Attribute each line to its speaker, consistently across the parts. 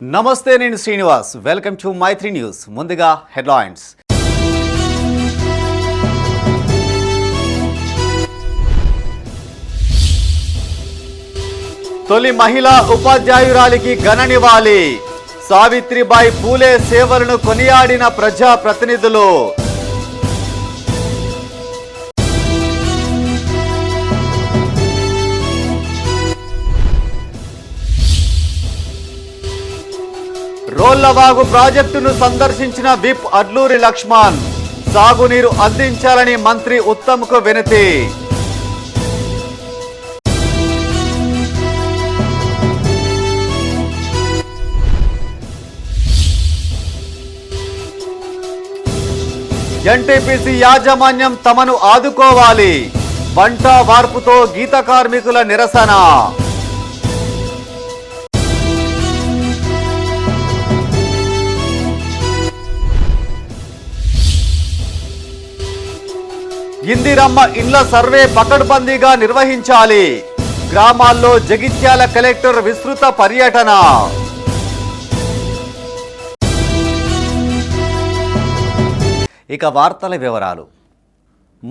Speaker 1: నమస్తే, నేను Srinivas. Welcome to Maitri news. ముందుగా హెడ్లైన్స్. తొలి మహిళా ఉపాధ్యాయురాలికి ఘన నివాళి. సావిత్రిబాయి పూలే సేవలను కొనియాడిన ప్రజా ప్రతినిధులు. రోళ్లవాగు ప్రాజెక్టును సందర్శించిన విప్ అడ్లూరి లక్ష్మణ్. సాగునీరు అందించాలని మంత్రి ఉత్తమ్కు వినతి. ఎన్టీపీసీ యాజమాన్యం తమను ఆదుకోవాలి. వంట వార్పుతో గీత కార్మికుల నిరసన. ఇందిరమ్మ ఇండ్ల సర్వే పకడ్బందీగా నిర్వహించాలి. గ్రామాల్లో జగిత్యాల కలెక్టర్ విస్తృత పర్యటన. ఇక వార్తల వివరాలు.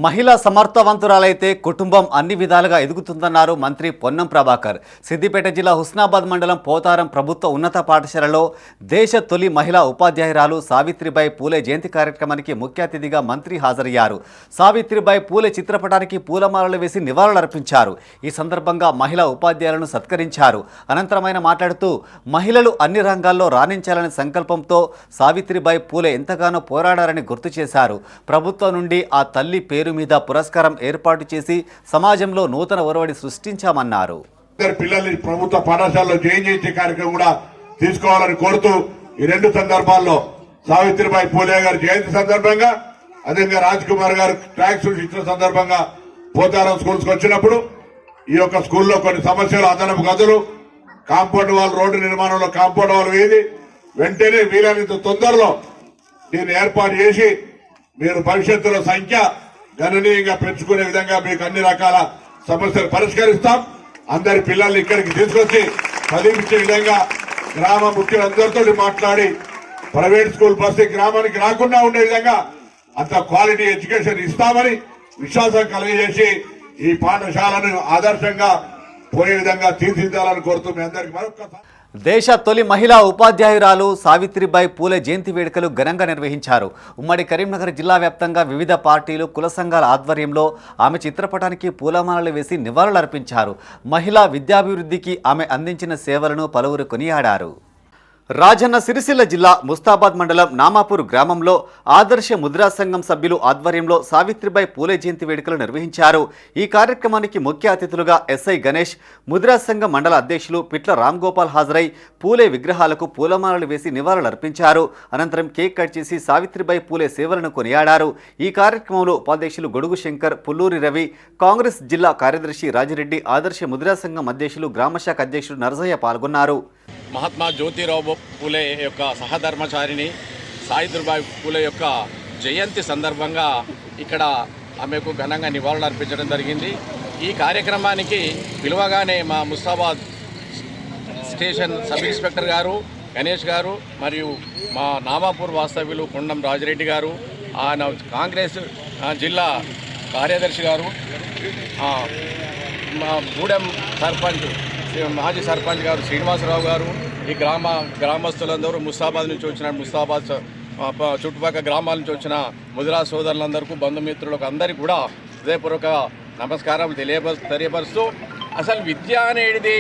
Speaker 1: మహిళా సమర్థవంతురాలైతే కుటుంబం అన్ని విధాలుగా ఎదుగుతుందన్నారు మంత్రి పొన్నం ప్రభాకర్. సిద్దిపేట జిల్లా హుస్నాబాద్ మండలం పోతారం ప్రభుత్వ ఉన్నత పాఠశాలలో దేశ తొలి మహిళా ఉపాధ్యాయురాలు సావిత్రిబాయి పూలే జయంతి కార్యక్రమానికి ముఖ్య అతిథిగా మంత్రి హాజరయ్యారు. సావిత్రిబాయి పూలే చిత్రపటానికి పూలమాలలు వేసి నివాళులర్పించారు. ఈ సందర్భంగా మహిళా ఉపాధ్యాయులను సత్కరించారు. అనంతరం ఆయన మాట్లాడుతూ మహిళలు అన్ని రంగాల్లో రాణించాలనే సంకల్పంతో సావిత్రిబాయి పూలే ఎంతగానో పోరాడారని గుర్తు చేశారు. ప్రభుత్వం నుండి ఆ తల్లి పేరు మీద పురస్కారం ఏర్పాటు చేసి సమాజంలో నూతన ఒరవడి సృష్టించామన్నారు.
Speaker 2: పిల్లల్ని ప్రభుత్వ పాఠశాలలో జాయిన్ చేసే కార్యక్రమం కూడా తీసుకోవాలని కోరుతూ ఈ రెండు సందర్భాల్లో సావిత్రిబాయి పూలే గారి జయంతి సందర్భంగా, అదేవిధంగా రాజ్ కుమార్ గారు ట్యాక్స్ ఇచ్చిన సందర్భంగా పోతారం స్కూల్స్ వచ్చినప్పుడు ఈ యొక్క స్కూల్లో కొన్ని సమస్యలు, అదనపు గదులు, కాంపౌండ్ వాల్, రోడ్డు నిర్మాణంలో కాంపౌండ్ వాల్ వేది వెంటనే వీలైనంత తొందరలో దీన్ని ఏర్పాటు చేసి మీరు భవిష్యత్తులో సంఖ్య గణనీయంగా పెంచుకునే విధంగా మీకు అన్ని రకాల సమస్యలు పరిష్కరిస్తాం. అందరి పిల్లల్ని ఇక్కడికి తీసుకొచ్చి చదివించే విధంగా గ్రామ ముఖ్యులందరితో మాట్లాడి ప్రైవేట్ స్కూల్ బస్సు గ్రామానికి రాకుండా ఉండే విధంగా అంత క్వాలిటీ ఎడ్యుకేషన్ ఇస్తామని విశ్వాసం కలిగజేసి ఈ పాఠశాలను ఆదర్శంగా పోయే విధంగా తీర్చిదిద్దాలని కోరుతూ మీ అందరికీ మరొకసారి.
Speaker 1: దేశ తొలి మహిళా ఉపాధ్యాయురాలు సావిత్రిబాయి పూలే జయంతి వేడుకలు ఘనంగా నిర్వహించారు. ఉమ్మడి కరీంనగర్ జిల్లా వ్యాప్తంగా వివిధ పార్టీలు, కుల సంఘాల ఆధ్వర్యంలో ఆమె చిత్రపటానికి పూలమాలలు వేసి నివాళులర్పించారు. మహిళా విద్యాభివృద్ధికి ఆమె అందించిన సేవలను పలువురు కొనియాడారు. రాజన్న సిరిసిల్ల జిల్లా ముస్తాబాద్ మండలం నామాపూర్ గ్రామంలో ఆదర్శ ముద్రా సంఘం సభ్యులు ఆధ్వర్యంలో సావిత్రిబాయి పూలే జయంతి వేడుకలు నిర్వహించారు. ఈ కార్యక్రమానికి ముఖ్య అతిథులుగా ఎస్ఐ గణేష్, ముద్రా సంఘం మండల అధ్యక్షులు పిట్ల రామ్ గోపాల్ హాజరై పూలే విగ్రహాలకు పూలమాలలు వేసి నివాళులర్పించారు. అనంతరం కేక్ కట్ చేసి సావిత్రిబాయి పూలే సేవలను కొనియాడారు. ఈ కార్యక్రమంలో ఉపాధ్యక్షులు గొడుగు శంకర్, పుల్లూరి రవి, కాంగ్రెస్ జిల్లా కార్యదర్శి రాజిరెడ్డి, ఆదర్శ ముద్రా సంఘం అధ్యక్షులు గ్రామశాఖ అధ్యక్షుడు నరసయ్య పాల్గొన్నారు.
Speaker 3: మహాత్మా జ్యోతిరావు పూలే యొక్క సహధర్మచారిణి సావిత్రిబాయి పూలే యొక్క జయంతి సందర్భంగా ఇక్కడ ఆమెకు ఘనంగా నివాళులు అర్పించడం జరిగింది. ఈ కార్యక్రమానికి పిలువగానే మా ముస్తాబాద్ స్టేషన్ సబ్ ఇన్స్పెక్టర్ గారు గణేష్ గారు మరియు మా నామాపూర్ వాస్తవ్యులు కొండం రాజిరెడ్డి గారు, ఆయన కాంగ్రెస్ జిల్లా కార్యదర్శి గారు, మా గూడెం సర్పంచ్ మాజీ సర్పంచ్ గారు శ్రీనివాసరావు గారు, ఈ గ్రామస్తులందరూ ముస్తాబాద్ నుంచి వచ్చిన ముస్తాబాద్ చుట్టుపక్కల గ్రామాల నుంచి వచ్చిన ముదిరా సోదరులందరికీ, బంధుమిత్రులకు అందరికీ కూడా హృదయపూర్వక నమస్కారాలు తెలియపరుస్తూ, అసలు విద్య అనేది,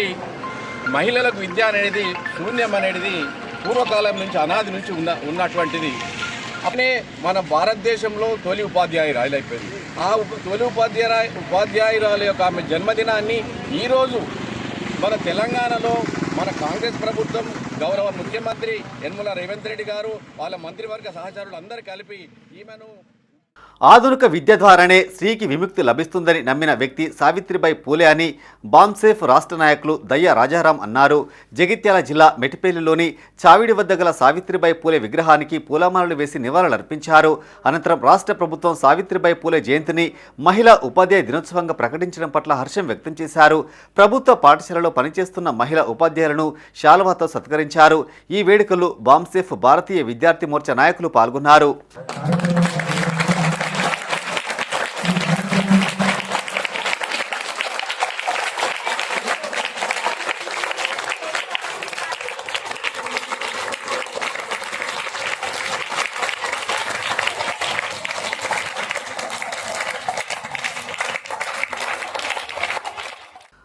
Speaker 3: మహిళలకు విద్య అనేది శూన్యం అనేది పూర్వకాలం నుంచి అనాది నుంచి ఉన్నటువంటిది. అనే మన భారతదేశంలో తొలి ఉపాధ్యాయురాలు అయిపోయింది. ఆ తొలి ఉపాధ్యాయురాలు యొక్క ఆమె జన్మదినాన్ని ఈరోజు మన తెలంగాణలో మన కాంగ్రెస్ ప్రభుత్వం, గౌరవ ముఖ్యమంత్రి యనమల రేవంత్ రెడ్డి గారు, వాళ్ళ మంత్రివర్గ సహచరులు అందరూ కలిపి ఈమెను
Speaker 1: ఆధునిక విద్య ద్వారానే స్త్రీకి విముక్తి లభిస్తుందని నమ్మిన వ్యక్తి సావిత్రిబాయి పూలే అని బాంసేఫ్ రాష్ట్ర నాయకులు దయ్య రాజారాం అన్నారు. జగిత్యాల జిల్లా మెటిపల్లిలోని చావిడి వద్ద గల సావిత్రిబాయి పూలే విగ్రహానికి పూలమాలలు వేసి నివాళులర్పించారు. అనంతరం రాష్ట్ర ప్రభుత్వం సావిత్రిబాయి పూలే జయంతిని మహిళా ఉపాధ్యాయ దినోత్సవంగా ప్రకటించడం పట్ల హర్షం వ్యక్తం చేశారు. ప్రభుత్వ పాఠశాలలో పనిచేస్తున్న మహిళా ఉపాధ్యాయులను శాలువాతో సత్కరించారు. ఈ వేడుకలు బాంసేఫ్ భారతీయ విద్యార్థి మోర్చా నాయకులు పాల్గొన్నారు.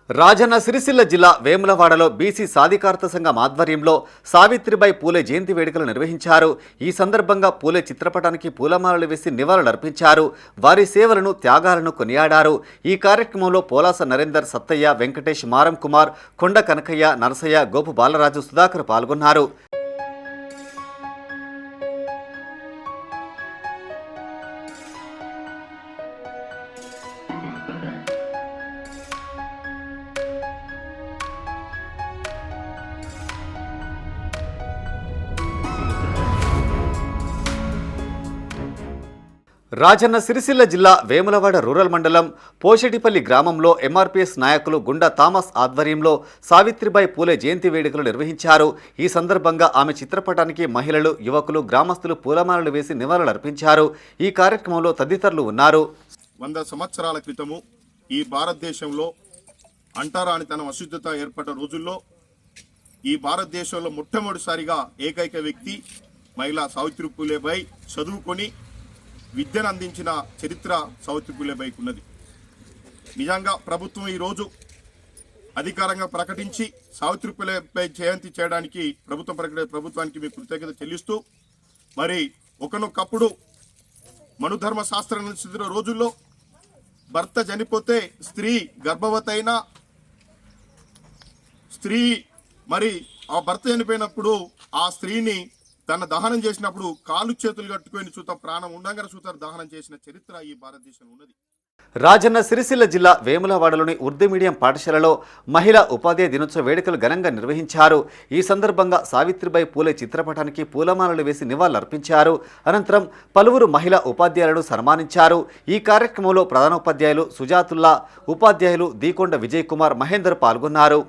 Speaker 1: రాజన్న సిరిసిల్ల జిల్లా వేములవాడలో బీసీ సాధికారత సంఘం ఆధ్వర్యంలో సావిత్రిబాయి పూలే జయంతి వేడుకలు నిర్వహించారు. ఈ సందర్భంగా పూలే చిత్రపటానికి పూలమాలలు వేసి నివాళులర్పించారు. వారి సేవలను, త్యాగాలను కొనియాడారు. ఈ కార్యక్రమంలో పోలాస నరేందర్, సత్తయ్య, వెంకటేష్, మారం కుమార్, కొండ కనకయ్య, నరసయ్య, గోపు బాలరాజు, సుధాకర్ పాల్గొన్నారు. రాజన్న సిరిసిల్ల జిల్లా వేములవాడ రూరల్ మండలం పోషెటిపల్లి గ్రామంలో ఎంఆర్పీఎస్ నాయకులు గుండా థామస్ ఆధ్వర్యంలో సావిత్రిబాయి పూలే జయంతి వేడుకలు నిర్వహించారు. ఈ సందర్భంగా ఆమె చిత్రపటానికి మహిళలు, యువకులు, గ్రామస్తులు పూలమాలలు వేసి నివాళులర్పించారు. ఈ కార్యక్రమంలో తదితరులు ఉన్నారు.
Speaker 4: 100 సంవత్సరాల క్రితము ఈ భారతదేశంలో అంటరానితనం, అశుద్ధత ఏర్పడ్డ రోజుల్లో ఈ భారతదేశంలో మొట్టమొదటిసారిగా ఏకైక వ్యక్తి మహిళా సావిత్రి పూలేబాయి చదువుకొని విద్యను అందించిన చరిత్ర సావిత్రి పూలేబాయికి ఉన్నది. నిజంగా ప్రభుత్వం ఈరోజు అధికారంగా ప్రకటించి సావిత్రి పూలేబాయి జయంతి చేయడానికి ప్రభుత్వానికి మీ కృతజ్ఞత చెల్లిస్తూ, మరి ఒకనొకప్పుడు మనుధర్మ శాస్త్రం నిలిచిన రోజుల్లో భర్త చనిపోతే స్త్రీ గర్భవతైన స్త్రీ మరి ఆ భర్త చనిపోయినప్పుడు ఆ స్త్రీని తన దహనం చేసినప్పుడు కాలు చేతులు కట్టుకొని చూత ప్రాణం ఉండగా చూత దహనం చేసిన చరిత్ర ఈ భారతదేశంలో ఉన్నది.
Speaker 1: రాజన్న సిరిసిల్ల జిల్లా వేములవాడలోని ఉర్దూ మీడియం పాఠశాలలో మహిళా ఉపాధ్యాయ దినోత్సవ వేడుకలు ఘనంగా నిర్వహించారు. ఈ సందర్భంగా సావిత్రిబాయి పూలే చిత్రపటానికి పూలమాలలు వేసి నివాళులర్పించారు. అనంతరం పలువురు మహిళా ఉపాధ్యాయులను సన్మానించారు. ఈ కార్యక్రమంలో ప్రధానోపాధ్యాయులు సుజాతుల్లా, ఉపాధ్యాయులు దీకొండ విజయ్ కుమార్, మహేందర్ పాల్గొన్నారు.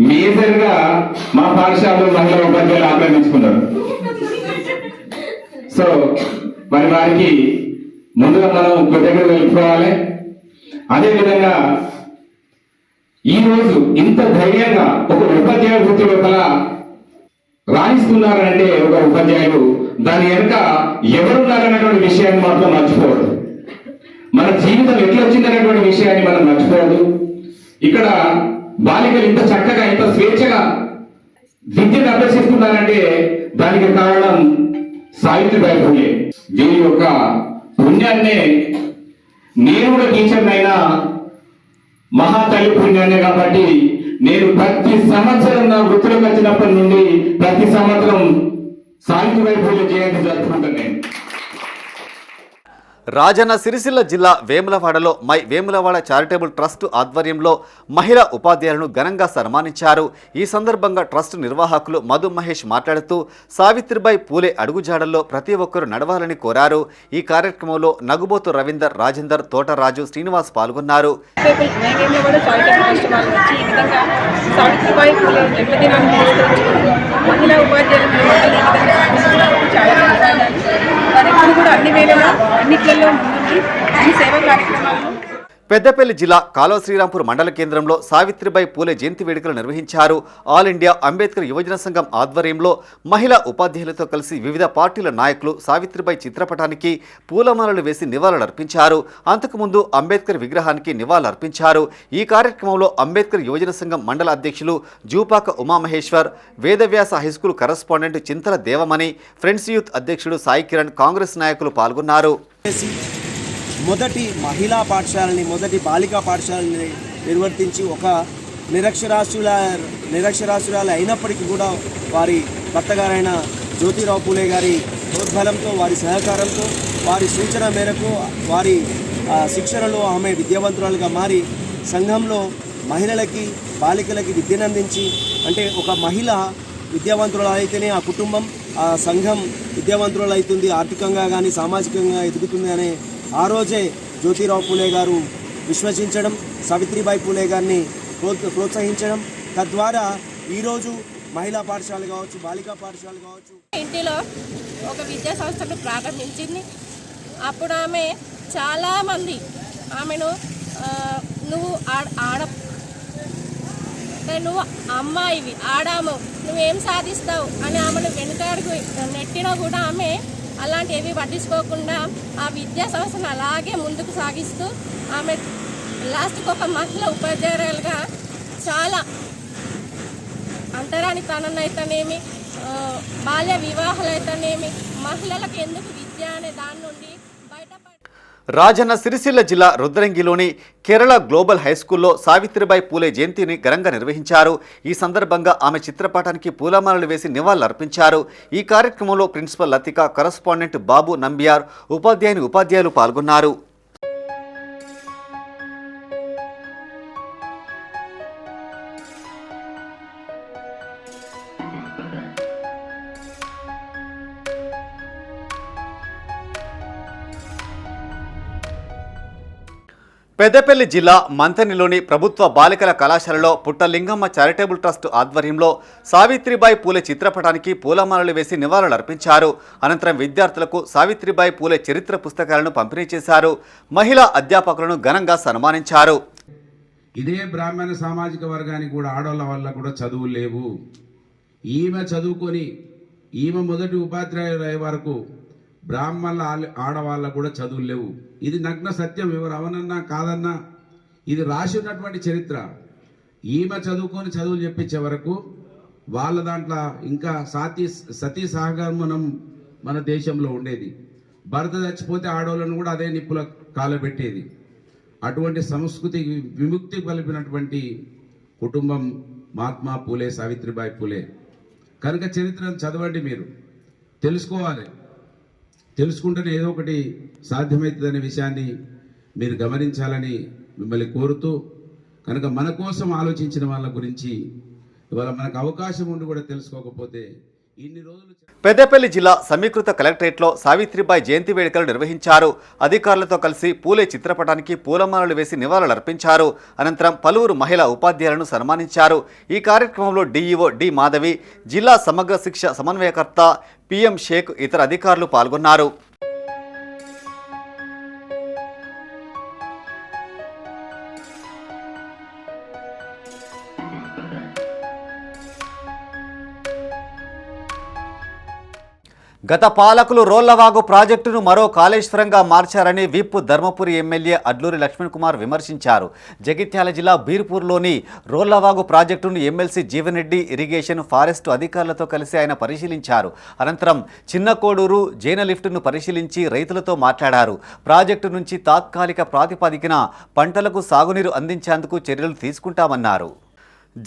Speaker 5: మేజర్గా మా పాఠశాలలో మహిళా ఉపాధ్యాయులు ఆక్రమించుకున్నారు. సో మరి వారికి ముందుగా మనం కృతజ్ఞతలు తెలుపుకోవాలి. అదేవిధంగా ఈరోజు ఇంత ధైర్యంగా ఒక ఉపాధ్యాయ వృత్తి లోపల రాణిస్తున్నారంటే ఒక ఉపాధ్యాయులు దాని వెనుక ఎవరున్నారనేటువంటి విషయాన్ని మాత్రం మర్చిపోవద్దు. మన జీవితం ఎట్లా వచ్చిందనేటువంటి విషయాన్ని మనం మర్చిపోవద్దు. ఇక్కడ బాలికలు ఇంత చక్కగా, ఇంత స్వేచ్ఛగా విద్యను అభ్యసిస్తున్నారంటే దానికి కారణం సావిత్రిబాయి పూలే. దీని యొక్క పుణ్యాన్నే నేను కూడా టీచర్ అయినా మహాతల్లి పుణ్యాన్నే కాబట్టి నేను ప్రతి సంవత్సరం నా వృత్తిలోకి వచ్చినప్పటి నుండి ప్రతి సంవత్సరం సావిత్రిబాయి పూలే జయంతి జరుపుకుంటాను నేను.
Speaker 1: రాజన్న సిరిసిల్ల జిల్లా వేములవాడలో మై వేములవాడ చారిటబుల్ ట్రస్ట్ ఆధ్వర్యంలో మహిళా ఉపాధ్యాయులను ఘనంగా సన్మానించారు. ఈ సందర్భంగా ట్రస్ట్ నిర్వాహకులు మధు మహేష్ మాట్లాడుతూ సావిత్రిబాయి పూలే అడుగుజాడల్లో ప్రతి ఒక్కరూ నడవాలని కోరారు. ఈ కార్యక్రమంలో నగుబోతు రవీందర్, రాజేందర్, తోటరాజు, శ్రీనివాస్ పాల్గొన్నారు.
Speaker 6: అన్ని వేళలా అన్నిట్లలో ముందుండి ఈ సేవా కార్యక్రమాలను
Speaker 1: పెద్దపల్లి జిల్లా కాలువ శ్రీరాంపూర్ మండల కేంద్రంలో సావిత్రిబాయి పూలే జయంతి వేడుకలు నిర్వహించారు. ఆల్ ఇండియా అంబేద్కర్ యువజన సంఘం ఆధ్వర్యంలో మహిళా ఉపాధ్యాయులతో కలిసి వివిధ పార్టీల నాయకులు సావిత్రిబాయి చిత్రపటానికి పూలమాలలు వేసి నివాళులర్పించారు. అంతకుముందు అంబేద్కర్ విగ్రహానికి నివాళులర్పించారు. ఈ కార్యక్రమంలో అంబేద్కర్ యువజన సంఘం మండల అధ్యక్షులు జూపాక ఉమామహేశ్వర్, వేదవ్యాస హైస్కూల్ కరస్పాండెంట్ చింతల దేవమణి, ఫ్రెండ్స్ యూత్ అధ్యక్షుడు సాయి కిరణ్, కాంగ్రెస్ నాయకులు పాల్గొన్నారు.
Speaker 7: మొదటి మహిళా పాఠశాలని, మొదటి బాలికా పాఠశాలని నిర్వర్తించి ఒక నిరక్షరాస్యురాలు అయినప్పటికీ కూడా వారి భర్త గారైన జ్యోతిరావు పూలే గారి ప్రోద్బలంతో, వారి సహకారంతో, వారి సూచన మేరకు, వారి శిక్షణలో ఆమె విద్యావంతురాలుగా మారి సంఘంలో మహిళలకి, బాలికలకి విద్యనందించి, అంటే ఒక మహిళ విద్యావంతురాలు అయితేనే ఆ కుటుంబం, ఆ సంఘం విద్యావంతురాలు అవుతుంది, ఆర్థికంగా కానీ సామాజికంగా ఎదుగుతుంది అనే ఆ రోజే జ్యోతిరావు పూలే గారు విశ్వసించడం, సావిత్రిబాయి పూలే గారిని ప్రోత్సహించడం, తద్వారా ఈరోజు మహిళా పాఠశాల కావచ్చు, బాలికా పాఠశాల కావచ్చు.
Speaker 8: ఇంటిలో ఒక విద్యా సంస్థను ప్రారంభించింది. అప్పుడు ఆమె చాలామంది ఆమెను నువ్వు నువ్వు అమ్మాయివి, ఆడాము, నువ్వేం సాధిస్తావు అని ఆమెను వెనుకాడుకు నెట్టినా కూడా ఆమె అలాంటి ఏవి పట్టించుకోకుండా ఆ విద్యా సంస్థను అలాగే ముందుకు సాగిస్తూ ఆమె లాస్ట్కి ఒక మహిళ ఉపాధ్యాయురాలుగా చాలా అంటరానితనం అయితేనేమి, బాల్య వివాహాలు అయితేనేమి, మహిళలకు ఎందుకు విద్య అనే దాని నుండి బయటపడి
Speaker 1: రాజన్న సిరిసిల్ల జిల్లా రుద్రంగిలోని కేరళ గ్లోబల్ హైస్కూల్లో సావిత్రిబాయి పూలే జయంతిని ఘనంగా నిర్వహించారు. ఈ సందర్భంగా ఆమె చిత్రపటానికి పూలమాలలు వేసి నివాళులర్పించారు. ఈ కార్యక్రమంలో ప్రిన్సిపల్ లతిక, కరస్పాండెంట్ బాబు నంబియార్, ఉపాధ్యాయులు పాల్గొన్నారు. పెద్దపల్లి జిల్లా మంథనిలోని ప్రభుత్వ బాలికల కళాశాలలో పుట్టలింగమ్మ చారిటబుల్ ట్రస్ట్ ఆధ్వర్యంలో సావిత్రిబాయి పూలే చిత్రపటానికి పూలమాలలు వేసి నివాళులర్పించారు. అనంతరం విద్యార్థులకు సావిత్రిబాయి పూలే చరిత్ర పుస్తకాలను పంపిణీ చేశారు. మహిళా అధ్యాపకులను ఘనంగా సన్మానించారు.
Speaker 9: ఇదే బ్రాహ్మణ సామాజిక వర్గానికి కూడా ఆడవాళ్ళ వల్ల కూడా చదువులు లేవు. ఈమె చదువుకొని ఈమె మొదటి ఉపాధ్యాయులు అయ్యే వరకు బ్రాహ్మణుల ఆడవాళ్ళకు కూడా చదువులు లేవు. ఇది నగ్న సత్యం. ఎవరు అవనన్నా కాదన్నా ఇది రాసి ఉన్నటువంటి చరిత్ర. ఈమె చదువుకొని చదువులు చెప్పించే వరకు వాళ్ళ దాంట్లో ఇంకా సతీ సహగమనం మన దేశంలో ఉండేది. భర్త చచ్చిపోతే ఆడవాళ్ళను కూడా అదే నిప్పుల కాలబెట్టేది. అటువంటి సంస్కృతికి విముక్తి కలిపినటువంటి కుటుంబం మహాత్మా పూలే, సావిత్రిబాయి పూలే. కనుక చరిత్రను చదవండి, మీరు తెలుసుకోవాలి. తెలుసుకుంటేనే ఏదో ఒకటి సాధ్యమవుతుందనే విషయాన్ని మీరు గమనించాలని మిమ్మల్ని కోరుతూ, కనుక మన కోసం ఆలోచించిన వాళ్ళ గురించి ఇవాళ మనకు అవకాశం ఉండి కూడా తెలుసుకోకపోతే ఇన్ని రోజులు.
Speaker 1: పెద్దపల్లి జిల్లా సమీకృత కలెక్టరేట్లో సావిత్రిబాయి జయంతి వేడుకలు నిర్వహించారు. అధికారులతో కలిసి పూలే చిత్రపటానికి పూలమాలలు వేసి నివాళులర్పించారు. అనంతరం పలువురు మహిళా ఉపాధ్యాయులను సన్మానించారు. ఈ కార్యక్రమంలో డీఈఓ డి మాధవి, జిల్లా సమగ్ర శిక్ష సమన్వయకర్త పిఎం షేక్, ఇతర అధికారులు పాల్గొన్నారు. గత పాలకులు రోళ్లవాగు ప్రాజెక్టును మరో కాళేశ్వరంగా మార్చారని విప్ ధర్మపురి ఎమ్మెల్యే అడ్లూరి లక్ష్మణ్ కుమార్ విమర్శించారు. జగిత్యాల జిల్లా బీర్పూర్లోని రోళ్లవాగు ప్రాజెక్టును MLC Jeevan Reddy irrigation, forest అధికారులతో కలిసి ఆయన పరిశీలించారు. అనంతరం చిన్నకోడూరు జైన లిఫ్టును పరిశీలించి రైతులతో మాట్లాడారు. ప్రాజెక్టు నుంచి తాత్కాలిక ప్రాతిపదికన పంటలకు సాగునీరు అందించేందుకు చర్యలు తీసుకుంటామన్నారు.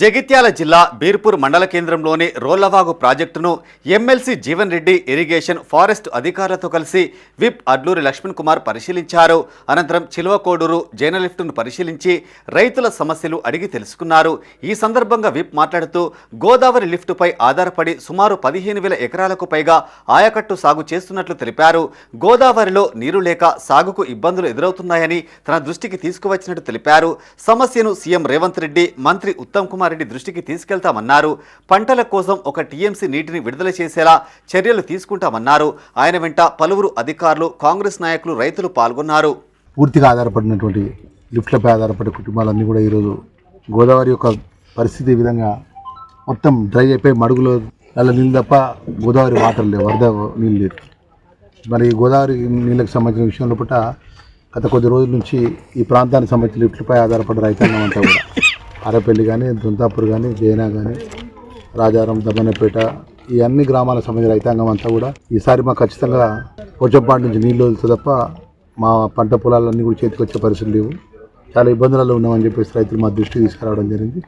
Speaker 1: జగిత్యాల జిల్లా బీర్పూర్ మండల కేంద్రంలోని రోళ్లవాగు ప్రాజెక్టును MLC Jeevan Reddy irrigation, forest అధికారులతో కలిసి విప్ అడ్లూరి లక్ష్మణ్ కుమార్ పరిశీలించారు. అనంతరం చిలువకోడూరు జైన లిఫ్టును పరిశీలించి రైతుల సమస్యలు అడిగి తెలుసుకున్నారు. ఈ సందర్భంగా విప్ మాట్లాడుతూ గోదావరి లిఫ్టుపై ఆధారపడి సుమారు 15,000 ఎకరాలకు పైగా ఆయకట్టు సాగు చేస్తున్నట్లు తెలిపారు. గోదావరిలో నీరు లేక సాగుకు ఇబ్బందులు ఎదురవుతున్నాయని తన దృష్టికి తీసుకువచ్చినట్టు తెలిపారు. సమస్యను సీఎం రేవంత్ రెడ్డి, మంత్రి ఉత్తమ్ కుమార్ రెడ్డి దృష్టికి తీసుకెళ్తామన్నారు. పంటల కోసం 1 టీఎంసీ నీటిని విడుదల చేసేలా చర్యలు తీసుకుంటామన్నారు. ఆయన వెంట పలువురు అధికారులు, కాంగ్రెస్ నాయకులు, రైతులు పాల్గొన్నారు.
Speaker 10: పూర్తిగా ఆధారపడినటువంటి లిఫ్ట్లపై ఆధారపడే కుటుంబాలన్నీ కూడా ఈరోజు గోదావరి యొక్క పరిస్థితి ఈ విధంగా మొత్తం డ్రై అయిపోయి మడుగులో అలా నీళ్ళు తప్ప గోదావరి వాటర్ లేవు, వరద నీళ్ళు లేదు. మరి గోదావరి నీళ్ళకి సంబంధించిన విషయంలో పూట గత కొద్ది రోజుల నుంచి ఈ ప్రాంతానికి సంబంధించిన లిఫ్ట్లపై ఆధారపడే రైతాంగం అంతా కూడా అరపల్లి కానీ, దొంతాపూర్ కానీ, జైనా కానీ, రాజారం, దమ్మన్నపేట, ఈ అన్ని గ్రామాలకు సంబంధించిన రైతాంగం అంతా కూడా ఈసారి మాకు ఖచ్చితంగా పోచంపాటి నుంచి నీళ్ళు వదులుతుంది తప్ప మా పంట పొలాలన్నీ కూడా చేతికి వచ్చే పరిస్థితులు లేవు, చాలా ఇబ్బందులలో ఉన్నామని చెప్పేసి రైతులు మా దృష్టికి తీసుకురావడం జరిగింది.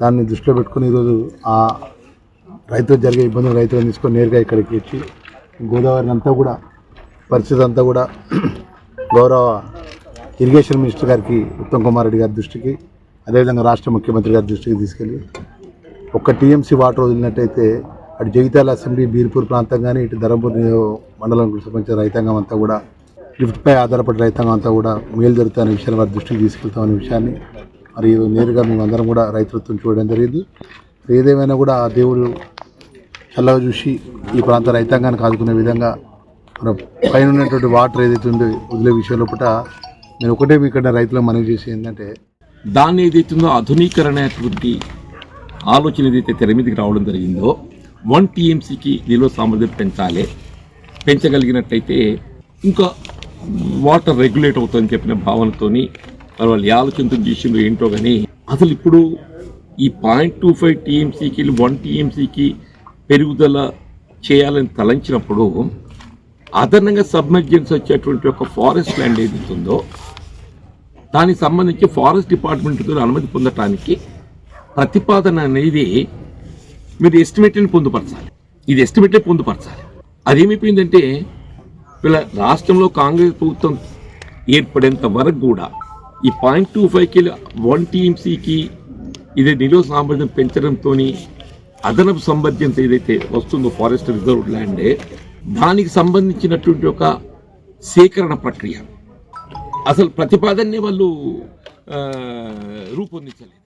Speaker 10: దాన్ని దృష్టిలో పెట్టుకుని ఈరోజు ఆ రైతులకు జరిగే ఇబ్బందులు రైతులను తీసుకొని నేరుగా ఇక్కడికి వచ్చి గోదావరిని అంతా కూడా పరిస్థితి అంతా కూడా గౌరవ ఇరిగేషన్ మినిస్టర్ గారికి ఉత్తమ్ కుమార్ రెడ్డి గారి దృష్టికి అదేవిధంగా రాష్ట్ర ముఖ్యమంత్రి గారి దృష్టికి తీసుకెళ్ళి ఒక్క టీఎంసీ వాటర్ వదిలినట్టయితే అటు జగిత్యాల అసెంబ్లీ బీర్పూర్ ప్రాంతం కానీ ఇటు ధర్మపూర్ మండలం సంబంధించిన రైతాంగం అంతా కూడా లిఫ్ట్పై ఆధారపడి రైతాంగం అంతా కూడా మేలు జరుగుతున్న విషయాన్ని వారి దృష్టికి తీసుకెళ్తామనే విషయాన్ని మరి నేరుగా మేమందరం కూడా రైతులతో చూడడం జరిగింది. ఏదేమైనా కూడా ఆ దేవుడు చల్లగా చూసి ఈ ప్రాంత రైతాంగానికి ఆదుకునే విధంగా మన పైన ఉన్నటువంటి వాటర్ ఏదైతే ఉందో వదిలే విషయంలో పూట నేను ఒకటే ఇక్కడ రైతులకు మనవి చేసి ఏంటంటే
Speaker 11: దాన్ని ఏదైతుందో ఆధునీకరణటువంటి ఆలోచన ఏదైతే తెర మీదకి రావడం జరిగిందో 1 TMCకి నిల్వ సామర్థ్యం పెంచగలిగినట్టయితే ఇంకా వాటర్ రెగ్యులేట్ అవుతుందని చెప్పిన భావనతోని మరి వాళ్ళు ఆలోచనతో చేసిందో ఏంటో కానీ అసలు ఇప్పుడు ఈ 0.25 TMCకి 1 TMCకి పెరుగుదల చేయాలని తలంచినప్పుడు అదనంగా సబ్మెర్జెన్స్ వచ్చేటువంటి ఒక ఫారెస్ట్ ల్యాండ్ ఏదైతుందో దానికి సంబంధించి ఫారెస్ట్ డిపార్ట్మెంట్తో అనుమతి పొందటానికి ప్రతిపాదన అనేది మీరు ఎస్టిమేట్ని పొందుపరచాలి. ఇది ఎస్టిమేటే పొందుపరచాలి. అదేమైపోయిందంటే వీళ్ళ రాష్ట్రంలో కాంగ్రెస్ ప్రభుత్వం ఏర్పడేంత వరకు కూడా ఈ 0.25కి 1 TMCకి ఇది నిల్వ సామర్థ్యం పెంచడంతో అదనపు సంబంధించి ఏదైతే వస్తుందో ఫారెస్ట్ రిజర్వ్ ల్యాండే దానికి సంబంధించినటువంటి ఒక సేకరణ ప్రక్రియ అసలు ప్రతిపాదనని వాళ్ళు రూపొందించలేదు.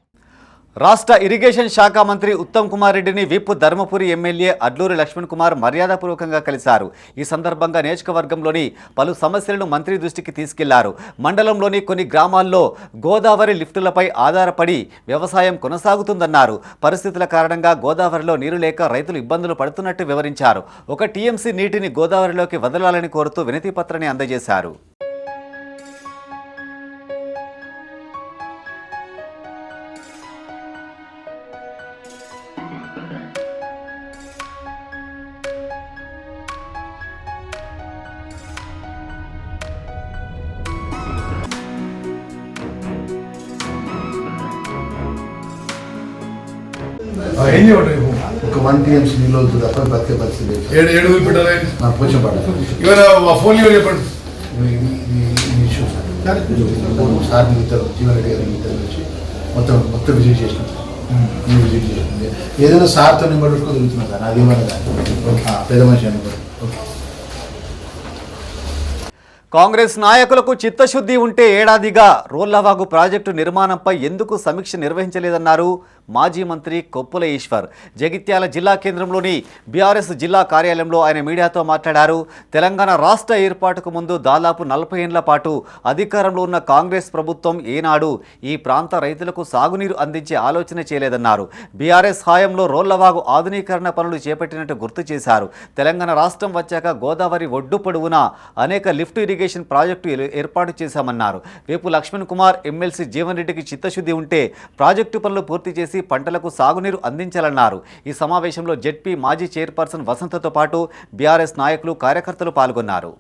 Speaker 1: రాష్ట్ర ఇరిగేషన్ శాఖ మంత్రి ఉత్తమ్ కుమార్ రెడ్డిని విప్ ధర్మపురి ఎమ్మెల్యే అడ్లూరి లక్ష్మణ్ కుమార్ మర్యాదపూర్వకంగా కలిశారు. ఈ సందర్భంగా నియోజకవర్గంలోని పలు సమస్యలను మంత్రి దృష్టికి తీసుకెళ్లారు. మండలంలోని కొన్ని గ్రామాల్లో గోదావరి లిఫ్టులపై ఆధారపడి వ్యవసాయం కొనసాగుతుందన్నారు. పరిస్థితుల కారణంగా గోదావరిలో నీరు లేక రైతులు ఇబ్బందులు పడుతున్నట్టు వివరించారు. 1 TMC నీటిని గోదావరిలోకి వదలాలని కోరుతూ వినతి పత్రాన్ని అందజేశారు.
Speaker 10: ఒక 1 TMC నీళ్ళు వద్దు తప్ప బతికే పరిస్థితి కొంచెం సార్ జీవన్ రెడ్డి గారి నుంచి మొత్తం విజిట్ చేసినాం. విజిట్ చేసింది ఏదైనా సార్తో నింబడుకో తిరుగుతున్నాం సార్. అదేమన్నా పెద్ద మనిషి అనుకో.
Speaker 1: కాంగ్రెస్ నాయకులకు చిత్తశుద్ధి ఉంటే ఏడాదిగా రోళ్లవాగు ప్రాజెక్టు నిర్మాణంపై ఎందుకు సమీక్ష నిర్వహించలేదన్నారు మాజీ మంత్రి కొప్పుల ఈశ్వర్. జగిత్యాల జిల్లా కేంద్రంలోని బీఆర్ఎస్ జిల్లా కార్యాలయంలో ఆయన మీడియాతో మాట్లాడారు. తెలంగాణ రాష్ట్ర ఏర్పాటుకు ముందు దాదాపు 40 ఏళ్ల పాటు అధికారంలో ఉన్న కాంగ్రెస్ ప్రభుత్వం ఏనాడు ఈ ప్రాంత రైతులకు సాగునీరు అందించే ఆలోచన చేయలేదన్నారు. బీఆర్ఎస్ హయాంలో రోళ్లవాగు ఆధునీకరణ పనులు చేపట్టినట్టు గుర్తు చేశారు. తెలంగాణ రాష్ట్రం వచ్చాక గోదావరి ఒడ్డు పొడవునా అనేక లిఫ్ట్ ఇరిగేషన్ ప్రాజెక్టు ఏర్పాటు చేశామన్నారు. వేపు లక్ష్మణ్ కుమార్ ఎమ్మెల్సీ జీవన్ రెడ్డికి చిత్తశుద్ధి ఉంటే ప్రాజెక్టు పనులు పూర్తి చేసి పంటలకు సాగునీరు అందించాలన్నారు. ఈ సమావేశంలో జెడ్పీ మాజీ చైర్పర్సన్ వసంతతో పాటు బీఆర్ఎస్ నాయకులు కార్యకర్తలు పాల్గొన్నారు.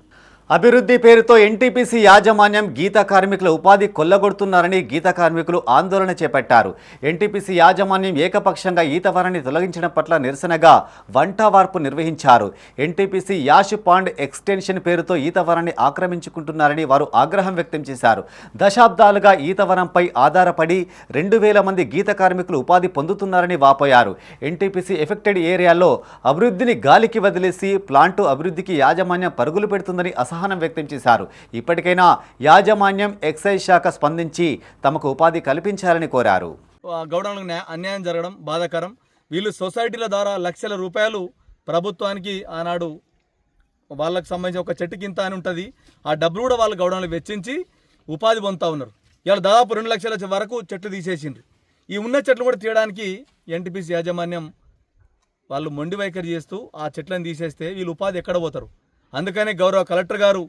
Speaker 1: అభివృద్ధి పేరుతో ఎన్టీపీసీ యాజమాన్యం గీత కార్మికుల ఉపాధి కొల్లగొడుతున్నారని గీత కార్మికులు ఆందోళన చేపట్టారు. ఎన్టీపీసీ యాజమాన్యం ఏకపక్షంగా ఈతవరాన్ని తొలగించడం పట్ల నిరసనగా వంటవార్పు నిర్వహించారు. ఎన్టీపీసీ యాష్ పాండ్ ఎక్స్టెన్షన్ పేరుతో ఈతవరాన్ని ఆక్రమించుకుంటున్నారని వారు ఆగ్రహం వ్యక్తం చేశారు. దశాబ్దాలుగా ఈతవరంపై ఆధారపడి 2000 మంది గీత కార్మికులు ఉపాధి పొందుతున్నారని వాపోయారు. ఎన్టీపీసీ ఎఫెక్టెడ్ ఏరియాలో అభివృద్ధిని గాలికి వదిలేసి ప్లాంటు అభివృద్ధికి యాజమాన్యం పరుగులు పెడుతుందని అసహనం వ్యక్తం చేశారు. ఇప్పటికైనా యాజమాన్యం ఎక్సైజ్ శాఖ స్పందించి తమకు ఉపాధి కల్పించాలని కోరారు.
Speaker 12: గౌడలకు అన్యాయం జరగడం బాధాకరం. వీళ్ళు సొసైటీల ద్వారా లక్షల రూపాయలు ప్రభుత్వానికి ఆనాడు వాళ్ళకు సంబంధించి ఒక చెట్టు కింద అని ఉంటుంది. ఆ డబ్బులు కూడా వాళ్ళు గౌడలకు వెచ్చించి ఉపాధి పొందుతూ ఉన్నారు. ఇవాళ దాదాపు 2 లక్షల వరకు చెట్లు తీసేసిండ్రు. ఈ ఉన్న చెట్లు కూడా తీయడానికి ఎన్టీపీసీ యాజమాన్యం వాళ్ళు మొండి వైఖరి చేస్తూ ఆ చెట్లను తీసేస్తే వీళ్ళు ఉపాధి ఎక్కడ పోతారు? అందుకనే గౌరవ కలెక్టర్ గారు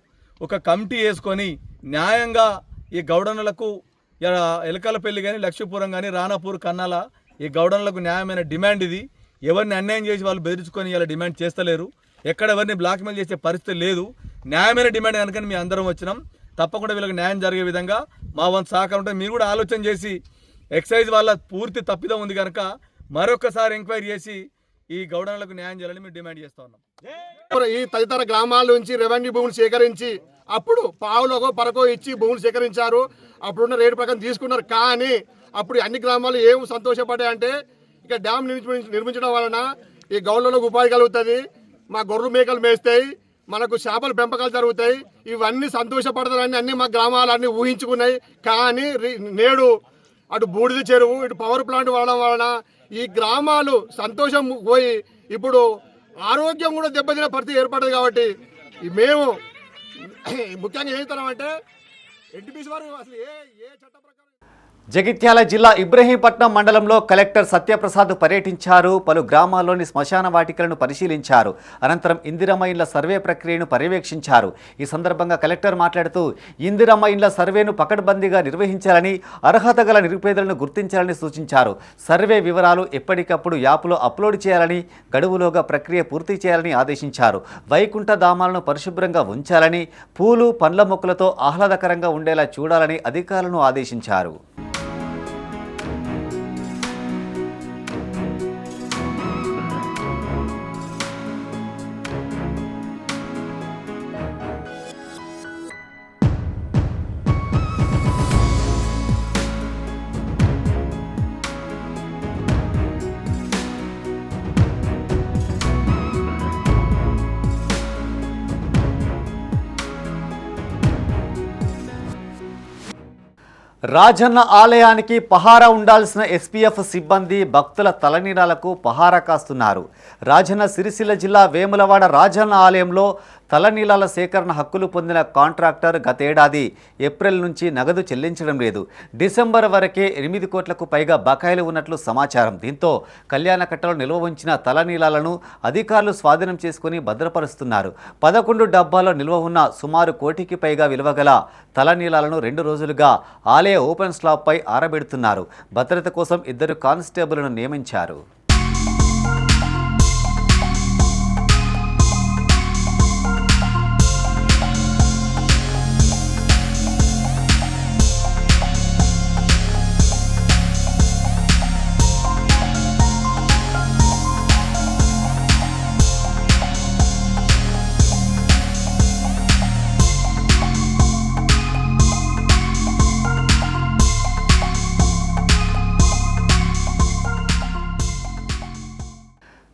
Speaker 12: ఒక కమిటీ వేసుకొని న్యాయంగా ఈ గౌడనులకు ఎలకలపల్లి కానీ లక్ష్మీపురం కానీ రానాపూర్ కన్నాల ఈ గౌడనులకు న్యాయమైన డిమాండ్ ఇది. ఎవరిని అన్యాయం చేసి వాళ్ళు బెదిరించుకొని ఇలా డిమాండ్ చేస్తలేరు. ఎక్కడ ఎవరిని బ్లాక్మెయిల్ చేసే పరిస్థితి లేదు. న్యాయమైన డిమాండ్ కనుక మేము అందరం వచ్చినాం. తప్పకుండా వీళ్ళకి న్యాయం జరిగే విధంగా మా వంతు సహకారం ఉంటుంది. మీరు కూడా ఆలోచన చేసి ఎక్సైజ్ వాళ్ళ పూర్తి తప్పిదం ఉంది కనుక మరొకసారి ఎంక్వైరీ చేసి ఈ గౌడనులకు న్యాయం చేయాలని మేము డిమాండ్ చేస్తూ ఉన్నాం.
Speaker 4: ఈ తదితర గ్రామాల నుంచి రెవెన్యూ భూములు సేకరించి అప్పుడు పావులకో పరకో ఇచ్చి భూములు సేకరించారు. అప్పుడున్న రేటు ప్రకారం తీసుకున్నారు. కానీ అప్పుడు అన్ని గ్రామాలు ఏం సంతోషపడ్డాయంటే ఇక డ్యామ్ నిర్మించడం వలన ఈ గౌళ్ళలో ఉపాధి కలుగుతుంది, మా గొర్రెలు మేకలు మేస్తాయి, మనకు చేపల పెంపకాలు జరుగుతాయి, ఇవన్నీ సంతోషపడతారని అన్ని మా గ్రామాలు అన్ని ఊహించుకున్నాయి. కానీ నేడు అటు బూడిద చెరువు ఇటు పవర్ ప్లాంట్ వాడడం వలన ఈ గ్రామాలు సంతోషం పోయి ఇప్పుడు ఆరోగ్యం కూడా దెబ్బతిన పరిస్థితి ఏర్పడదు. కాబట్టి మేము ముఖ్యంగా ఏం చేస్తామంటే ఎన్టీపీసీ వారు అసలు ఏ చట్ట ప్రకారం
Speaker 1: జగిత్యాల జిల్లా ఇబ్రహీంపట్నం మండలంలో కలెక్టర్ సత్యప్రసాద్ పర్యటించారు. పలు గ్రామాల్లోని శ్మశాన వాటికలను పరిశీలించారు. అనంతరం ఇందిరమ్మ ఇండ్ల సర్వే ప్రక్రియను పర్యవేక్షించారు. ఈ సందర్భంగా కలెక్టర్ మాట్లాడుతూ ఇందిరమ్మ ఇండ్ల సర్వేను పకడ్బందీగా నిర్వహించాలని, అర్హత గల నిరుపేదలను గుర్తించాలని సూచించారు. సర్వే వివరాలు ఎప్పటికప్పుడు యాప్లో అప్లోడ్ చేయాలని, గడువులోగా ప్రక్రియ పూర్తి చేయాలని ఆదేశించారు. వైకుంఠ ధామాలను పరిశుభ్రంగా ఉంచాలని, పూలు పండ్ల మొక్కలతో ఆహ్లాదకరంగా ఉండేలా చూడాలని అధికారులను ఆదేశించారు. రాజన్న ఆలయానికి పహారా ఉండాల్సిన ఎస్పీఎఫ్ సిబ్బంది భక్తుల తలనీలాలకు పహారా కాస్తున్నారు. రాజన్న సిరిసిల్ల జిల్లా వేములవాడ రాజన్న ఆలయంలో తలనీలాల సేకరణ హక్కులు పొందిన కాంట్రాక్టర్ గతేడాది ఏప్రిల్ నుంచి నగదు చెల్లించడం లేదు. డిసెంబర్ వరకే 8 కోట్లకు పైగా బకాయిలు ఉన్నట్లు సమాచారం. దీంతో కళ్యాణకట్టలో నిల్వ ఉంచిన తలనీలాలను అధికారులు స్వాధీనం చేసుకుని భద్రపరుస్తున్నారు. 11 డబ్బాల్లో నిల్వ ఉన్న సుమారు కోటికి పైగా విలువగల తలనీలాలను 2 రోజులుగా ఆలయ ఓపెన్ స్లాబ్పై ఆరబెడుతున్నారు. భద్రత కోసం 2 కానిస్టేబుల్ను నియమించారు.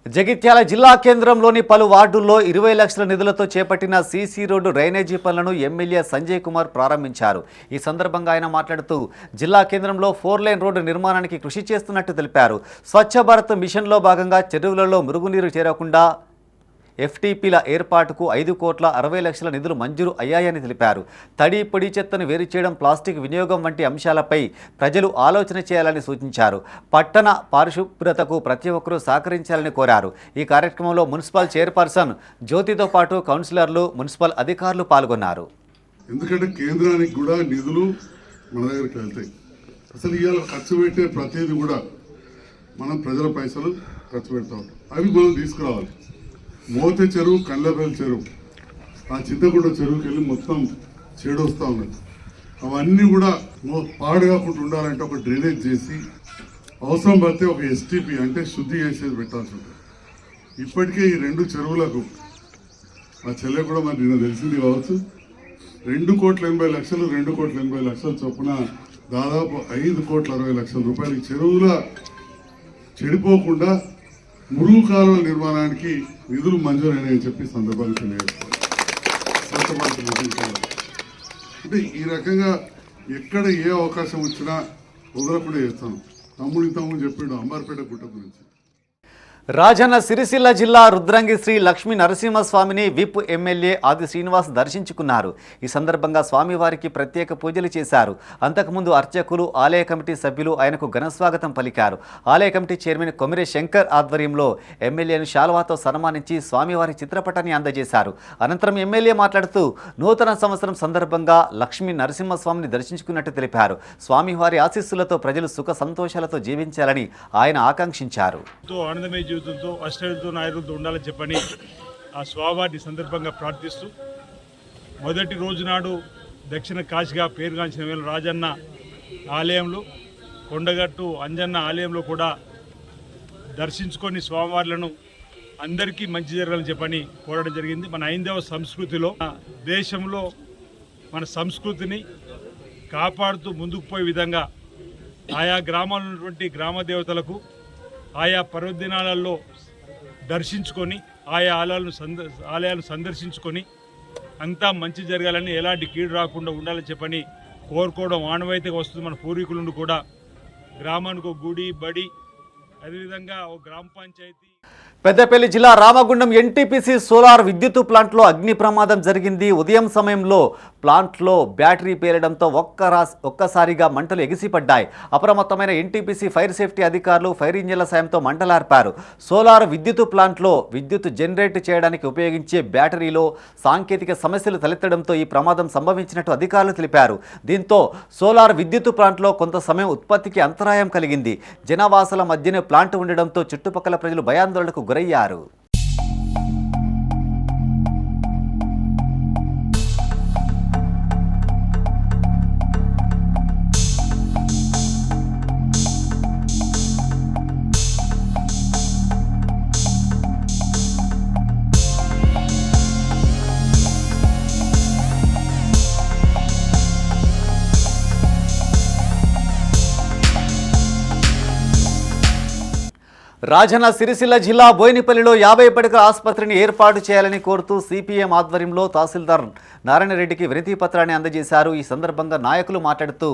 Speaker 1: జగిత్యాల జిల్లా కేంద్రంలోని పలు వార్డుల్లో 20 లక్షల నిధులతో చేపట్టిన సీసీ రోడ్డు డ్రైనేజీ పనులను ఎమ్మెల్యే సంజయ్ కుమార్ ప్రారంభించారు. ఈ సందర్భంగా ఆయన మాట్లాడుతూ జిల్లా కేంద్రంలో 4 లేన్ రోడ్డు నిర్మాణానికి కృషి చేస్తున్నట్టు తెలిపారు. స్వచ్ఛ భారత్ మిషన్లో భాగంగా చెరువులలో మురుగునీరు చేరకుండా ఎఫ్టీపీల ఏర్పాటుకు 5,60,00,000 నిధులు మంజూరు అయ్యాయని తెలిపారు. తడి పొడి చెత్తను వేరు చేయడం, ప్లాస్టిక్ వినియోగం వంటి అంశాలపై ప్రజలు ఆలోచన చేయాలని సూచించారు. పట్టణ పారిశుభ్రతకు ప్రతి ఒక్కరూ సహకరించాలని కోరారు. ఈ కార్యక్రమంలో మున్సిపల్ చైర్పర్సన్ జ్యోతితో పాటు కౌన్సిలర్లు, మున్సిపల్ అధికారులు పాల్గొన్నారు.
Speaker 13: ఎందుకంటే కేంద్రానికి కూడా నిధులు మన దగ్గరికి వెళ్తాయి. అసలు ఇవాళ ఖర్చు పెట్టే ప్రతిదీ కూడా మనం ప్రజల పైసలు ఖర్చు పెడతా ఉంటాం. అవి మనం తీసుకురావాలి. మోతే చెరువు, కండ్లపల్లి చెరువు, ఆ చింతకుంట చెరువుకి వెళ్ళి మొత్తం చెడు వస్తూ ఉన్నది. అవన్నీ కూడా పాడు కాకుండా ఉండాలంటే ఒక డ్రైనేజ్ చేసి అవసరం పడితే ఒక ఎస్టీపీ అంటే శుద్ధి చేసేది పెట్టాల్సి ఉంటుంది. ఇప్పటికే ఈ 2 చెరువులకు మా చెల్లె కూడా మరి నిన్న తెలిసింది కావచ్చు, 2,80,00,000 2,80,00,000 చొప్పున దాదాపు 5,60,00,000 రూపాయలు ఈ చెరువుల చెడిపోకుండా మురుగు కాలువల నిర్మాణానికి నిధులు మంజూరైనాయని చెప్పి సందర్భంగా తెలియజేస్తారు. అంటే ఈ రకంగా ఎక్కడ ఏ అవకాశం వచ్చినా వదలకుండా చేస్తాను. తమ్ముడు చెప్పిండు అంబార్పేట గుట్ట గురించి.
Speaker 1: రాజన్న సిరిసిల్ల జిల్లా రుద్రంగి శ్రీ లక్ష్మీ నరసింహస్వామిని విప్ ఎమ్మెల్యే ఆది శ్రీనివాస్ దర్శించుకున్నారు. ఈ సందర్భంగా స్వామివారికి ప్రత్యేక పూజలు చేశారు. అంతకుముందు అర్చకులు, ఆలయ కమిటీ సభ్యులు ఆయనకు ఘనస్వాగతం పలికారు. ఆలయ కమిటీ చైర్మన్ కొమిరే శంకర్ ఆధ్వర్యంలో ఎమ్మెల్యేను శాల్వాతో సన్మానించి స్వామివారి చిత్రపటాన్ని అందజేశారు. అనంతరం ఎమ్మెల్యే మాట్లాడుతూ నూతన సంవత్సరం సందర్భంగా లక్ష్మీ నరసింహస్వామిని దర్శించుకున్నట్టు తెలిపారు. స్వామివారి ఆశీస్సులతో ప్రజలు సుఖ సంతోషాలతో జీవించాలని ఆయన ఆకాంక్షించారు.
Speaker 14: జీవితంతో అష్టైలతో నాయకులతో ఉండాలని చెప్పని ఆ స్వామివారిని సందర్భంగా ప్రార్థిస్తూ మొదటి రోజు నాడు దక్షిణ కాశీగా పేరుగాంచిన రాజన్న ఆలయంలో, కొండగట్టు అంజన్న ఆలయంలో కూడా దర్శించుకొని స్వామివార్లను అందరికీ మంచి జరగాలని చెప్పని కోరడం జరిగింది. మన హైందవ సంస్కృతిలో దేశంలో మన సంస్కృతిని కాపాడుతూ ముందుకు పోయే విధంగా ఆయా గ్రామాల్లో ఉన్నటువంటి గ్రామ దేవతలకు ఆయా పర్వదినాలలో దర్శించుకొని ఆయా ఆలయాలను సందర్శించుకొని అంతా మంచి జరగాలని, ఎలాంటి కీడు రాకుండా ఉండాలని చెప్పని కోరుకోవడం ఆనవాయితీగా వస్తుంది. మన పూర్వీకుల నుండి కూడా గ్రామానికి ఒక గుడి, బడి, అదేవిధంగా ఒక గ్రామ పంచాయతీ.
Speaker 1: పెద్దపల్లి జిల్లా రామగుండం ఎన్టీపీసీ సోలార్ విద్యుత్ ప్లాంట్లో అగ్ని ప్రమాదం జరిగింది. ఉదయం సమయంలో ప్లాంట్లో బ్యాటరీ పేలడంతో ఒక్కసారిగా మంటలు ఎగిసిపడ్డాయి. అప్రమత్తమైన ఎన్టీపీసీ ఫైర్ సేఫ్టీ అధికారులు ఫైర్ ఇంజిన్ల సాయంతో మంటలార్పారు. సోలార్ విద్యుత్ ప్లాంట్లో విద్యుత్ జనరేట్ చేయడానికి ఉపయోగించే బ్యాటరీలో సాంకేతిక సమస్యలు తలెత్తడంతో ఈ ప్రమాదం సంభవించినట్టు అధికారులు తెలిపారు. దీంతో సోలార్ విద్యుత్ ప్లాంట్లో కొంత సమయం ఉత్పత్తికి అంతరాయం కలిగింది. జనవాసాల మధ్యనే ప్లాంట్ ఉండడంతో చుట్టుపక్కల ప్రజలు భయాందోళనకు గురయ్యారు. రాజన్న సిరిసిల్ల జిల్లా బోయినపల్లిలో 50 పడకల ఆసుపత్రిని ఏర్పాటు చేయాలని కోరుతూ సిపిఎం ఆధ్వర్యంలో తహసీల్దార్ నారాయణరెడ్డికి వినతి పత్రాన్ని అందజేశారు. ఈ సందర్భంగా నాయకులు మాట్లాడుతూ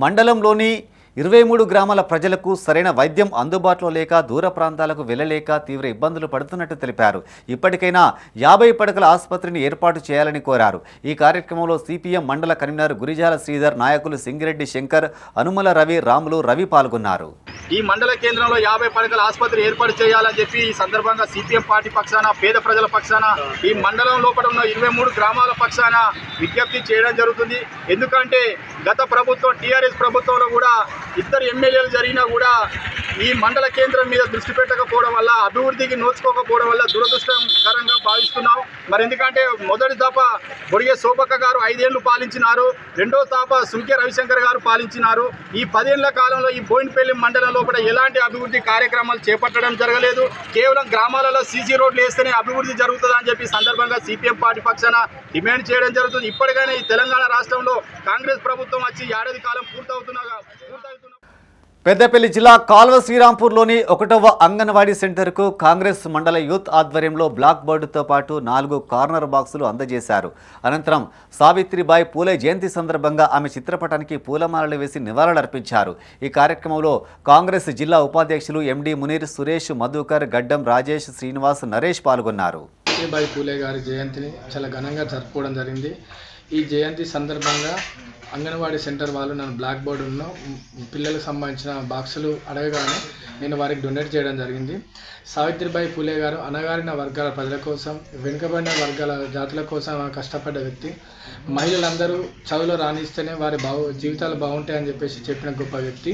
Speaker 1: మండలంలోని 23 గ్రామాల ప్రజలకు సరైన వైద్యం అందుబాటులో లేక దూర ప్రాంతాలకు వెళ్లలేక తీవ్ర ఇబ్బందులు పడుతున్నట్టు తెలిపారు. ఇప్పటికైనా 50 పడకల ఆసుపత్రిని ఏర్పాటు చేయాలని కోరారు. ఈ కార్యక్రమంలో సిపిఎం మండల కన్వీనర్ గురిజాల శ్రీధర్, నాయకులు సింగిరెడ్డి శంకర్, అనుమల రవి, రాములు రవి పాల్గొన్నారు.
Speaker 15: ఈ మండల కేంద్రంలో 50 పడకల ఆసుపత్రి ఏర్పాటు చేయాలని చెప్పి ఈ సందర్భంగా సిపిఎం పార్టీ పక్షాన, పేద ప్రజల పక్షాన, ఈ మండలం లోపల ఉన్న 23 గ్రామాల పక్షాన విజ్ఞప్తి చేయడం జరుగుతుంది. ఎందుకంటే గత ప్రభుత్వం టీఆర్ఎస్ ప్రభుత్వంలో కూడా 2 ఎమ్మెల్యేలు జరిగినా కూడా ఈ మండల కేంద్రం మీద దృష్టి పెట్టకపోవడం వల్ల, అభివృద్ధికి నోచుకోకపోవడం వల్ల దురదృష్టకరంగా భావిస్తున్నాం. మరి ఎందుకంటే మొదటి దఫా బొడిగే శోభక్క గారు 5 ఏళ్లు పాలించినారు, రెండో దఫా సుంకే రవిశంకర్ గారు పాలించినారు. ఈ 10 ఏళ్ల కాలంలో ఈ బోయినపల్లి మండలంలో కూడా ఎలాంటి అభివృద్ధి కార్యక్రమాలు చేపట్టడం జరగలేదు. కేవలం గ్రామాలలో సీసీ రోడ్లు వేస్తేనే అభివృద్ధి జరుగుతుందని చెప్పి సందర్భంగా సిపిఎం పార్టీ పక్షాన డిమాండ్ చేయడం జరుగుతుంది. ఇప్పటికైనా ఈ తెలంగాణ రాష్ట్రంలో కాంగ్రెస్ ప్రభుత్వం వచ్చి ఏడాది కాలం పూర్తవుతున్నా
Speaker 1: పెద్దపల్లి జిల్లా కాల్వ శ్రీరాంపూర్లోని 1వ అంగన్వాడీ సెంటర్కు కాంగ్రెస్ మండల యూత్ ఆధ్వర్యంలో బ్లాక్ బోర్డుతో పాటు 4 కార్నర్ బాక్సులు అందజేశారు. అనంతరం సావిత్రిబాయి పూలే జయంతి సందర్భంగా ఆమె చిత్రపటానికి పూలమాలలు వేసి నివాళులర్పించారు. ఈ కార్యక్రమంలో కాంగ్రెస్ జిల్లా ఉపాధ్యక్షులు ఎండి మునీర్, సురేష్, మధుకర్, గడ్డం రాజేష్, శ్రీనివాస్, నరేష్ పాల్గొన్నారు.
Speaker 16: సావిత్రిబాయి పూలే గారి జయంతిని చాలా ఘనంగా జరుపుకోవడం జరిగింది. ఈ జయంతి సందర్భంగా అంగన్వాడీ సెంటర్ వాళ్ళు నన్ను బ్లాక్ బోర్డును పిల్లలకు సంబంధించిన బాక్సులు అడగగానే నేను వారికి డొనేట్ చేయడం జరిగింది. సావిత్రిబాయి పూలే గారు అణగారిన వర్గాల ప్రజల కోసం, వెనుకబడిన వర్గాల జాతుల కోసం కష్టపడ్డ వ్యక్తి. మహిళలందరూ చదువులో రాణిస్తేనే వారి జీవితాలు బాగుంటాయని చెప్పేసి చెప్పిన గొప్ప వ్యక్తి.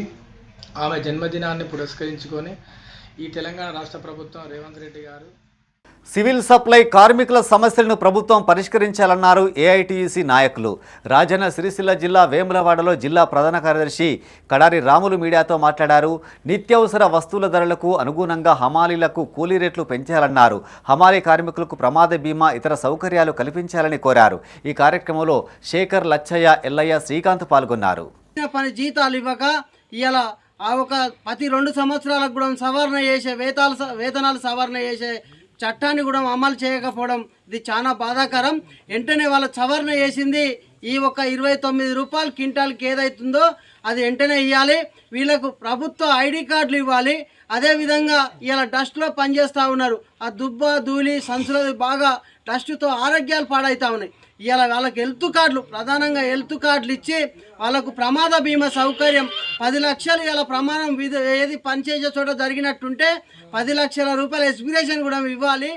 Speaker 16: ఆమె జన్మదినాన్ని పురస్కరించుకొని ఈ తెలంగాణ రాష్ట్ర ప్రభుత్వం రేవంత్ రెడ్డి గారు
Speaker 1: సివిల్ సప్లై కార్మికుల సమస్యలను ప్రభుత్వం పరిష్కరించాలన్నారు ఏఐటీయూసీ నాయకులు. రాజన్న సిరిసిల్ల జిల్లా వేములవాడలో జిల్లా ప్రధాన కార్యదర్శి కడారి రాములు మీడియాతో మాట్లాడారు. నిత్యావసర వస్తువుల ధరలకు అనుగుణంగా హమాలీలకు కూలీ రేట్లు పెంచాలన్నారు. హమాలీ కార్మికులకు ప్రమాద బీమా, ఇతర సౌకర్యాలు కల్పించాలని కోరారు. ఈ కార్యక్రమంలో శేఖర్, లచ్చయ్య, ఎల్లయ్య, శ్రీకాంత్ పాల్గొన్నారు.
Speaker 17: పని జీతాలు ఇవ్వక ఇలా ప్రతి 2 సంవత్సరాలకు కూడా సవరణ చేసే వేతనాలు సవరణ చేసే చట్టాన్ని కూడా అమలు చేయకపోవడం ఇది చాలా బాధాకరం. వెంటనే వాళ్ళ సవరణ చేసింది ఈ 29 రూపాయలు క్వింటాల్కి ఏదైతుందో అది వెంటనే ఇవ్వాలి. వీళ్ళకు ప్రభుత్వ ఐడి కార్డులు ఇవ్వాలి. అదేవిధంగా ఇలా డస్ట్లో పనిచేస్తూ ఉన్నారు. ఆ దుబ్బ, ధూళి, సంచులు బాగా డస్ట్తో ఆరోగ్యాలు పాడవుతూ ఉన్నాయి. ఇలా వాళ్ళకి హెల్త్ కార్డులు, ప్రధానంగా హెల్త్ కార్డులు ఇచ్చి వాళ్ళకు ప్రమాద బీమా సౌకర్యం 10 లక్షలు ఇలా ప్రమాణం ఏది పనిచేసే చోట జరిగినట్టుంటే 10 లక్షల రూపాయల ఎక్స్పిరేషన్ కూడా ఇవ్వాలి.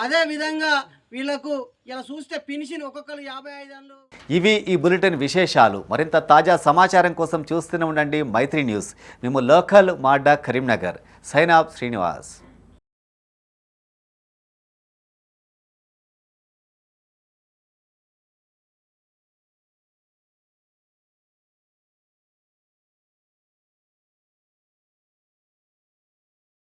Speaker 17: అదేవిధంగా వీళ్లకు ఇలా చూస్తే పెన్షన్ ఒక్కొక్కరు 55 ఏళ్ళు.
Speaker 1: ఇవి ఈ బులెటిన్ విశేషాలు. మరింత తాజా సమాచారం కోసం చూస్తూనే ఉండండి మైత్రి న్యూస్. మేము లోకల్ మాడ్డా, కరీంనగర్. Sign off Srinivas.